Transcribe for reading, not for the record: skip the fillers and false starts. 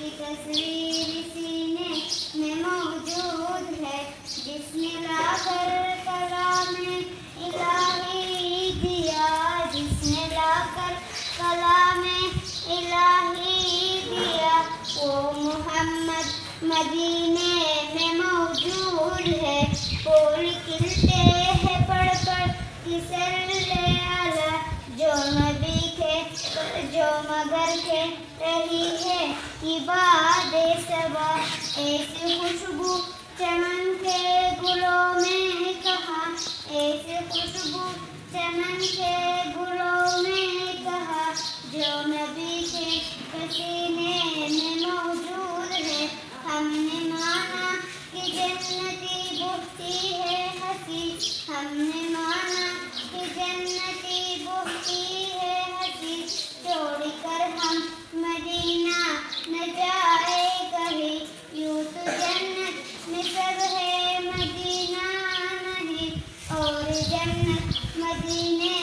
की तस्वीर सीने में मौजूद है, जिसने लाकर कलामे इलाही दिया, जिसने लाकर कलामे इलाही दिया। वो मोहम्मद मदीने में मौजूद है, फूल खिलते हैं पढ़ पढ़ कि सल्ले अला, जो नबी के जो मगर के रही है इबादे सबा। ऐसी खुशबू चमन के गुलों में कहा, ऐसी खुशबू चमन के गुलों में कहा, जो नबी के पसीने में मौजूद है। हमने माना कि जन्नती बुहती है हंसी, हमने माना कि जन्नती बुहती है हंसी, छोड़कर हम मदीना न जाए कहीं, यूं तो जन्नत में सब है मदीना नहीं, और जन्नत मदीने